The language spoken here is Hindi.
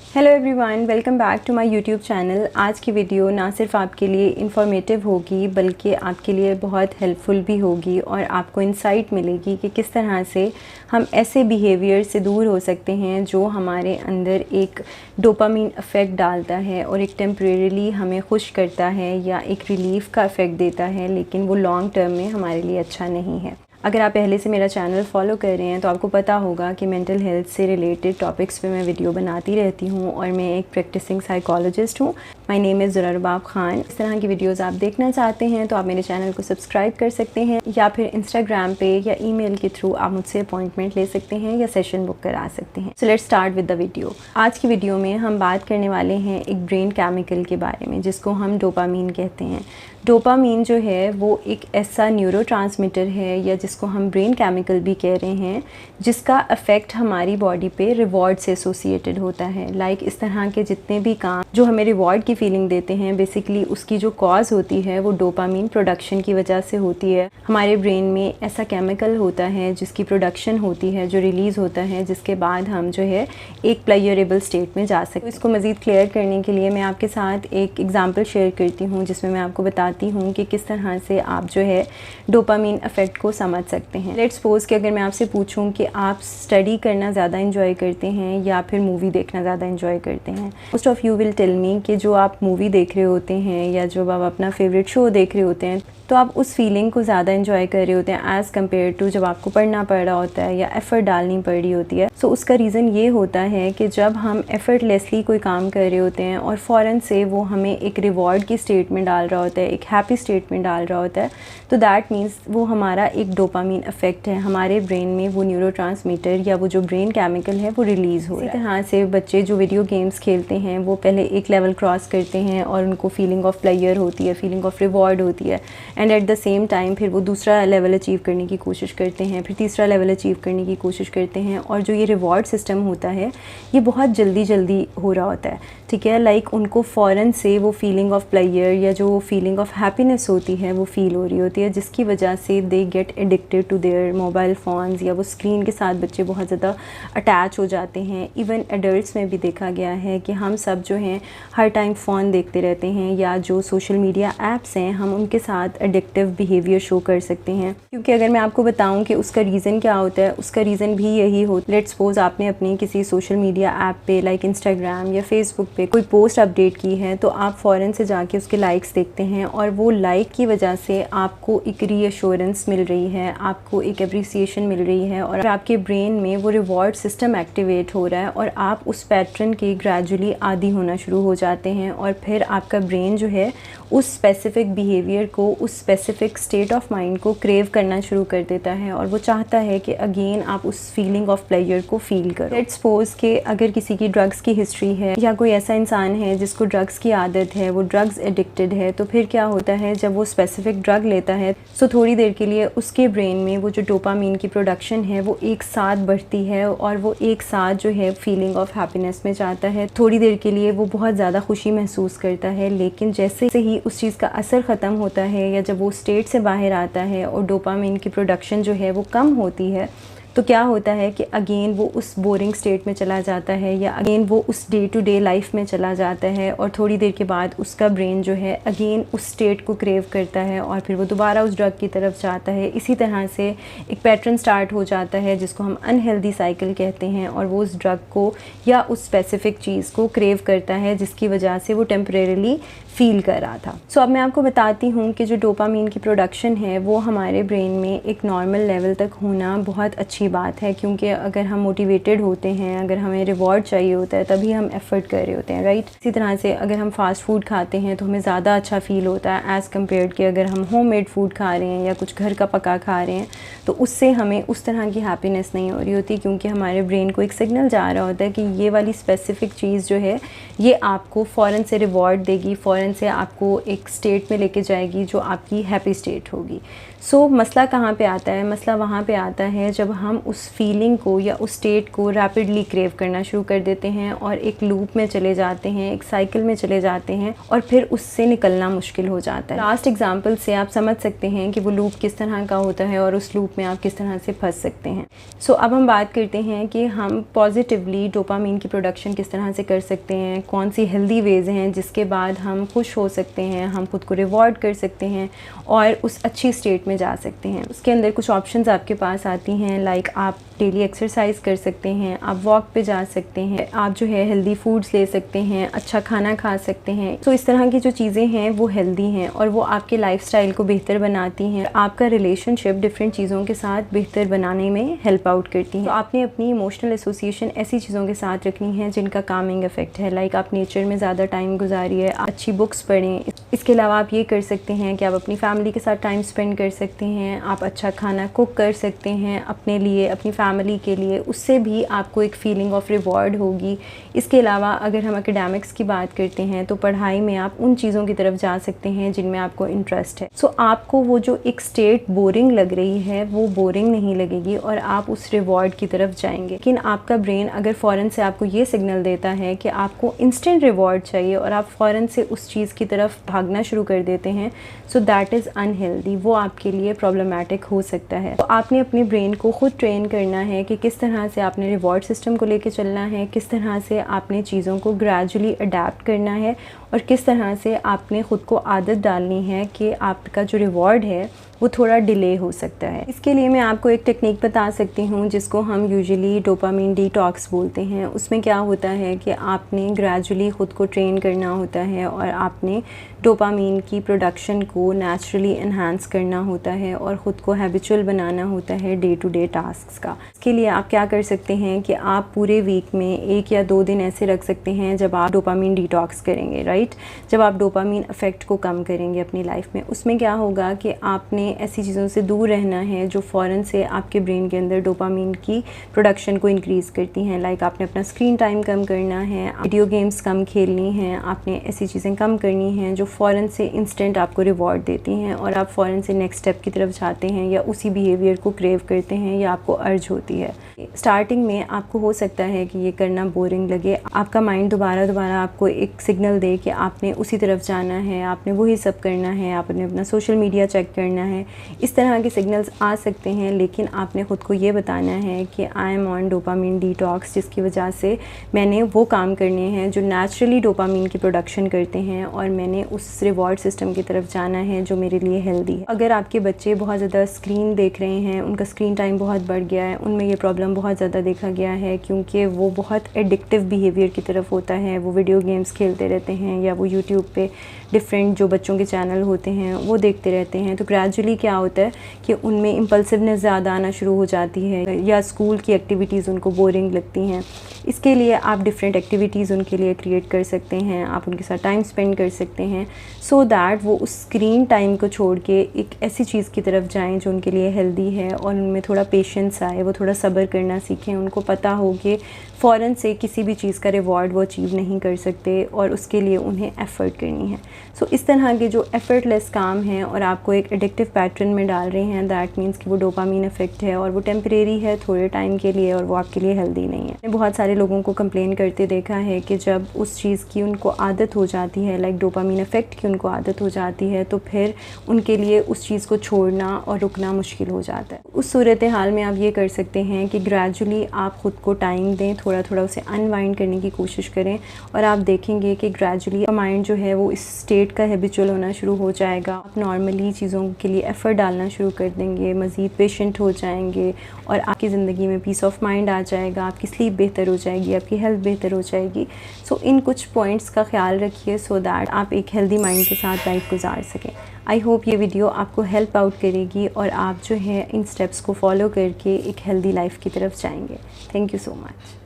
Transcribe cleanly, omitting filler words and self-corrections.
Hello everyone, welcome back to my YouTube channel. आज की वीडियो ना सिर्फ आपके लिए इन्फॉर्मेटिव होगी बल्कि आपके लिए बहुत हेल्पफुल भी होगी और आपको इंसाइट मिलेगी कि किस तरह से हम ऐसे बिहेवियर से दूर हो सकते हैं जो हमारे अंदर एक डोपामीन इफ़ेक्ट डालता है और एक टेम्परेरीली हमें खुश करता है या एक रिलीफ़ का इफ़ेक्ट देता है, लेकिन वो लॉन्ग टर्म में हमारे लिए अच्छा नहीं है। अगर आप पहले से मेरा चैनल फॉलो कर रहे हैं तो आपको पता होगा कि मेंटल हेल्थ से रिलेटेड टॉपिक्स पे मैं वीडियो बनाती रहती हूँ और मैं एक प्रैक्टिसिंग साइकोलॉजिस्ट हूँ। माय नेम इज़ ज़ुरैर रुबाब ख़ान। इस तरह की वीडियोस आप देखना चाहते हैं तो आप मेरे चैनल को सब्सक्राइब कर सकते हैं या फिर इंस्टाग्राम पे या ईमेल के थ्रू आप मुझसे अपॉइंटमेंट ले सकते हैं या सेशन बुक करा सकते हैं। So let's start with the video. आज की वीडियो में हम बात करने वाले हैं एक ब्रेन केमिकल के बारे में जिसको हम डोपामीन कहते हैं। डोपामीन जो है वो एक ऐसा न्यूरोट्रांसमीटर है या जिसको हम ब्रेन केमिकल भी कह रहे हैं, जिसका इफ़ेक्ट हमारी बॉडी पे रिवॉर्ड से एसोसिएटेड होता है। लाइक इस तरह के जितने भी काम जो हमें रिवॉर्ड की फीलिंग देते हैं, बेसिकली उसकी जो कॉज होती है वो डोपामीन प्रोडक्शन की वजह से होती है। हमारे ब्रेन में ऐसा केमिकल होता है जिसकी प्रोडक्शन होती है, जो रिलीज़ होता है, जिसके बाद हम जो है एक प्लेजरेबल स्टेट में जा सकते हैं। इसको मज़ीद क्लियर करने के लिए मैं आपके साथ एक एग्जाम्पल शेयर करती हूँ जिसमें मैं आपको बताती हूँ कि किस तरह से आप जो है डोपामीन इफ़ेक्ट को समझ सकते हैं। लेट्स सपोज कि अगर मैं आपसे पूछूं कि आप स्टडी करना ज़्यादा एंजॉय करते हैं या फिर मूवी देखना ज़्यादा एंजॉय करते हैं। Most of you will tell me कि जो आप मूवी देख रहे होते हैं या जो आप अपना फेवरेट शो देख रहे होते हैं तो आप उस फीलिंग को ज़्यादा एंजॉय कर रहे होते हैं एज़ कम्पेयर टू जब आपको पढ़ना पड़ रहा होता है या एफ़र्ट डालनी पड़ रही होती है। सो उसका रीज़न ये होता है कि जब हम एफ़र्टलेसली कोई काम कर रहे होते हैं और फ़ौरन से वो हमें एक रिवॉर्ड की स्टेट में डाल रहा होता है, एक हैप्पी स्टेट में डाल रहा होता है, तो दैट मीन्स वो हमारा एक डोपामीन इफ़ेक्ट है। हमारे ब्रेन में वो न्यूरोट्रांसमीटर या वो जो ब्रेन केमिकल है वो रिलीज़ हो रहा है। इसी तरह से बच्चे जो वीडियो गेम्स खेलते हैं वो पहले एक लेवल क्रॉस करते हैं और उनको फीलिंग ऑफ प्लेयर होती है, फीलिंग ऑफ रिवॉर्ड होती है, and at the same time फिर वो दूसरा लेवल अचीव करने की कोशिश करते हैं, फिर तीसरा लेवल अचीव करने की कोशिश करते हैं। और जो ये रिवॉर्ड सिस्टम होता है ये बहुत जल्दी हो रहा होता है, ठीक है। लाइक उनको फ़ौरन से वो फीलिंग ऑफ प्लेयर या जो फीलिंग ऑफ हैप्पीनेस होती है वो फील हो रही होती है, जिसकी वजह से they get addicted to their mobile phones या वो स्क्रीन के साथ बच्चे बहुत ज़्यादा अटैच हो जाते हैं। इवन एडल्ट्स में भी देखा गया है कि हम सब जो हैं हर टाइम फ़ोन देखते रहते हैं या जो सोशल मीडिया ऐप्स हैं हम उनके साथ एडिक्टिव बिहेवियर शो कर सकते हैं। क्योंकि अगर मैं आपको बताऊं कि उसका रीज़न क्या होता है, उसका रीज़न भी यही हो। लेट्स सपोज आपने अपनी किसी सोशल मीडिया ऐप पे लाइक इंस्टाग्राम या फेसबुक पे कोई पोस्ट अपडेट की है तो आप फ़ौरन से जाके उसके लाइक्स देखते हैं और वो लाइक की वजह से आपको एक रीअश्योरेंस मिल रही है, आपको एक एप्रिसिएशन मिल रही है और आपके ब्रेन में वो रिवॉर्ड सिस्टम एक्टिवेट हो रहा है और आप उस पैटर्न के ग्रेजुअली आदी होना शुरू हो जाते हैं। और फिर आपका ब्रेन जो है उस स्पेसिफ़िक बिहेवियर को, उस स्पेसिफ़िक स्टेट ऑफ माइंड को क्रेव करना शुरू कर देता है और वो चाहता है कि अगेन आप उस फीलिंग ऑफ प्लेजर को फील करो। लेट्स सपोज कि अगर किसी की ड्रग्स की हिस्ट्री है या कोई ऐसा इंसान है जिसको ड्रग्स की आदत है, वो ड्रग्स एडिक्टेड है, तो फिर क्या होता है जब वो स्पेसिफिक ड्रग लेता है तो थोड़ी देर के लिए उसके ब्रेन में वो जो डोपामीन की प्रोडक्शन है वो एक साथ बढ़ती है और वो एक साथ जो है फीलिंग ऑफ हैप्पीनेस में जाता है। थोड़ी देर के लिए वो बहुत ज़्यादा खुशी महसूस करता है, लेकिन जैसे ही उस चीज़ का असर ख़त्म होता है या जब वो स्टेट से बाहर आता है और डोपामीन की प्रोडक्शन जो है वो कम होती है, तो क्या होता है कि अगेन वो उस बोरिंग स्टेट में चला जाता है या अगेन वो उस डे टू डे लाइफ में चला जाता है और थोड़ी देर के बाद उसका ब्रेन जो है अगेन उस स्टेट को क्रेव करता है और फिर वो दोबारा उस ड्रग की तरफ जाता है। इसी तरह से एक पैटर्न स्टार्ट हो जाता है जिसको हम अनहेल्दी साइकिल कहते हैं और वो उस ड्रग को या उस स्पेसिफिक चीज़ को क्रेव करता है जिसकी वजह से वो टेम्परेरीली फील कर रहा था। सो अब मैं आपको बताती हूँ कि जो डोपामीन की प्रोडक्शन है वो हमारे ब्रेन में एक नॉर्मल लेवल तक होना बहुत अच्छी बात है, क्योंकि अगर हम मोटिवेटेड होते हैं, अगर हमें रिवॉर्ड चाहिए होता है तभी हम एफ़र्ट कर रहे होते हैं, राइट। इसी तरह से अगर हम फास्ट फूड खाते हैं तो हमें ज़्यादा अच्छा फील होता है एज़ कम्पेयर कि अगर हम होममेड फूड खा रहे हैं या कुछ घर का पका खा रहे हैं तो उससे हमें उस तरह की हैप्पीनेस नहीं हो रही होती, क्योंकि हमारे ब्रेन को एक सिग्नल जा रहा होता है कि ये वाली स्पेसिफ़िक चीज़ जो है ये आपको फ़ौरन से रिवॉर्ड देगी, फ़ौरन से आपको एक स्टेट में लेके जाएगी जो आपकी हैप्पी स्टेट होगी। मसला कहाँ पे आता है? मसला वहाँ पे आता है जब हम उस फीलिंग को या उस स्टेट को रैपिडली क्रेव करना शुरू कर देते हैं और एक लूप में चले जाते हैं, एक साइकिल में चले जाते हैं और फिर उससे निकलना मुश्किल हो जाता है। लास्ट एग्जांपल से आप समझ सकते हैं कि वो लूप किस तरह का होता है और उस लूप में आप किस तरह से फंस सकते हैं। अब हम बात करते हैं कि हम पॉजिटिवली डोपामीन की प्रोडक्शन किस तरह से कर सकते हैं, कौन सी हेल्दी वेज़ हैं जिसके बाद हम खुश हो सकते हैं, हम खुद को रिवॉर्ड कर सकते हैं और उस अच्छी स्टेट में जा सकते हैं। उसके अंदर कुछ ऑप्शंस आपके पास आती हैं, लाइक आप डेली एक्सरसाइज कर सकते हैं, आप वॉक पे जा सकते हैं, आप जो है हेल्दी फूड्स ले सकते हैं, अच्छा खाना खा सकते हैं। इस तरह की जो चीज़ें हैं वो हेल्दी हैं और वो आपके लाइफस्टाइल को बेहतर बनाती हैं, आपका रिलेशनशिप डिफरेंट चीज़ों के साथ बेहतर बनाने में हेल्प आउट करती हैं। तो आपने अपनी इमोशनल एसोसिएशन ऐसी चीज़ों के साथ रखनी है जिनका कामिंग इफेक्ट है, लाइक आप नेचर में ज़्यादा टाइम गुजारिए, अच्छी बुक्स पढ़ें। इसके अलावा आप ये कर सकते हैं कि आप अपनी फैमिली के साथ टाइम स्पेंड कर सकते हैं, आप अच्छा खाना कुक कर सकते हैं अपने लिए, अपनी फैमिली के लिए, उससे भी आपको एक फीलिंग ऑफ रिवॉर्ड होगी। इसके अलावा अगर हम एकेडमिक्स की बात करते हैं तो पढ़ाई में आप उन चीज़ों की तरफ जा सकते हैं जिनमें आपको इंटरेस्ट है। आपको वो जो एक स्टेट बोरिंग लग रही है वो बोरिंग नहीं लगेगी और आप उस रिवॉर्ड की तरफ जाएंगे। लेकिन आपका ब्रेन अगर फ़ौरन से आपको ये सिग्नल देता है कि आपको इंस्टेंट रिवॉर्ड चाहिए और आप फ़ौरन से उस चीज़ की तरफ भागना शुरू कर देते हैं, सो दैट इज़ अनहेल्दी, वो आपके लिए प्रॉब्लमेटिक हो सकता है। तो आपने अपने ब्रेन को खुद ट्रेन करना है कि किस तरह से आपने रिवॉर्ड सिस्टम को लेके चलना है, किस तरह से आपने चीज़ों को ग्रेजुअली अडेप्ट करना है और किस तरह से आपने ख़ुद को आदत डालनी है कि आपका जो रिवॉर्ड है वो थोड़ा डिले हो सकता है। इसके लिए मैं आपको एक टेक्निक बता सकती हूँ जिसको हम यूजुअली डोपामीन डिटॉक्स बोलते हैं। उसमें क्या होता है कि आपने ग्रेजुअली ख़ुद को ट्रेन करना होता है और आपने डोपामीन की प्रोडक्शन को नेचुरली इन्हांस करना होता है और ख़ुद को हैबिचुअल बनाना होता है डे टू डे टास्क्स का। इसके लिए आप क्या कर सकते हैं कि आप पूरे वीक में 1 या 2 दिन ऐसे रख सकते हैं जब आप डोपामीन डिटॉक्स करेंगे, राइट, जब आप डोपामीन इफ़ेक्ट को कम करेंगे अपनी लाइफ में। उसमें क्या होगा कि आपने ऐसी चीज़ों से दूर रहना है जो फ़ौरन से आपके ब्रेन के अंदर डोपामीन की प्रोडक्शन को इंक्रीज़ करती हैं, लाइक आपने अपना स्क्रीन टाइम कम करना है, वीडियो गेम्स कम खेलनी हैं, आपने ऐसी चीज़ें कम करनी हैं जो फ़ौरन से इंस्टेंट आपको रिवॉर्ड देती हैं और आप फ़ौरन से नेक्स्ट स्टेप की तरफ जाते हैं या उसी बिहेवियर को क्रेव करते हैं या आपको अर्ज होती है। स्टार्टिंग में आपको हो सकता है कि ये करना बोरिंग लगे, आपका माइंड दोबारा आपको एक सिग्नल दे कि आपने उसी तरफ जाना है, आपने वही सब करना है, आपने अपना सोशल मीडिया चेक करना है। इस तरह के सिग्नल्स आ सकते हैं, लेकिन आपने ख़ुद को ये बताना है कि I am on dopamine detox, जिसकी वजह से मैंने वो काम करने हैं जो नेचुरली डोपामीन की प्रोडक्शन करते हैं और मैंने उस रिवॉर्ड सिस्टम की तरफ जाना है जो मेरे लिए हेल्दी है। अगर आपके बच्चे बहुत ज़्यादा स्क्रीन देख रहे हैं, उनका स्क्रीन टाइम बहुत बढ़ गया है, उनमें ये प्रॉब्लम बहुत ज़्यादा देखा गया है क्योंकि वो बहुत एडिक्टिव बिहेवियर की तरफ होता है, वो वीडियो गेम्स खेलते रहते हैं या वो यूट्यूब पे डिफरेंट जो बच्चों के चैनल होते हैं वो देखते रहते हैं। तो ग्रेजुअली क्या होता है कि उनमें इम्पल्सिवनेस ज़्यादा आना शुरू हो जाती है या स्कूल की एक्टिविटीज़ उनको बोरिंग लगती हैं। इसके लिए आप डिफरेंट एक्टिविटीज़ उनके लिए क्रिएट कर सकते हैं, आप उनके साथ टाइम स्पेंड कर सकते हैं सो दैट वो उस स्क्रीन टाइम को छोड़ के एक ऐसी चीज़ की तरफ जाएं जो उनके लिए हेल्दी है और उनमें थोड़ा पेशेंस आए, वो थोड़ा सब्र करना सीखें। उनको पता हो कि फ़ौरन से किसी भी चीज़ का रिवॉर्ड वो अचीव नहीं कर सकते और उसके लिए उन्हें एफ़र्ट करनी है। इस तरह के जो एफ़र्टलेस काम हैं और आपको एक एडिक्टिव पैटर्न में डाल रहे हैं, दैट मीन्स कि वो डोपामीन इफ़ेक्ट है और वो टेम्परेरी है, थोड़े टाइम के लिए, और वो आपके लिए हेल्दी नहीं है। मैंने बहुत सारे लोगों को कंप्लेन करते देखा है कि जब उस चीज़ की उनको आदत हो जाती है, लाइक डोपामीन इफ़ेक्ट की उनको आदत हो जाती है, तो फिर उनके लिए उस चीज़ को छोड़ना और रुकना मुश्किल हो जाता है। उस सूरत हाल में आप ये कर सकते हैं कि ग्रेजुअली आप ख़ुद को टाइम दें, थोड़ा उसे अनवाइंड करने की कोशिश करें और आप देखेंगे कि ग्रेजुअली माइंड जो है वो इस स्टेट का हैबिचुअल होना शुरू हो जाएगा। आप नॉर्मली चीज़ों के लिए एफ़र्ट डालना शुरू कर देंगे, मज़ीद पेशेंट हो जाएंगे और आपकी ज़िंदगी में पीस ऑफ माइंड आ जाएगा, आपकी स्लीप बेहतर हो जाएगी, आपकी हेल्थ बेहतर हो जाएगी। इन कुछ पॉइंट्स का ख्याल रखिए सो दैट आप एक हेल्दी माइंड के साथ लाइफ गुजार सकें। आई होप ये वीडियो आपको हेल्प आउट करेगी और आप जो है इन स्टेप्स को फॉलो करके एक हेल्दी लाइफ की तरफ जाएंगे। Thank you so much.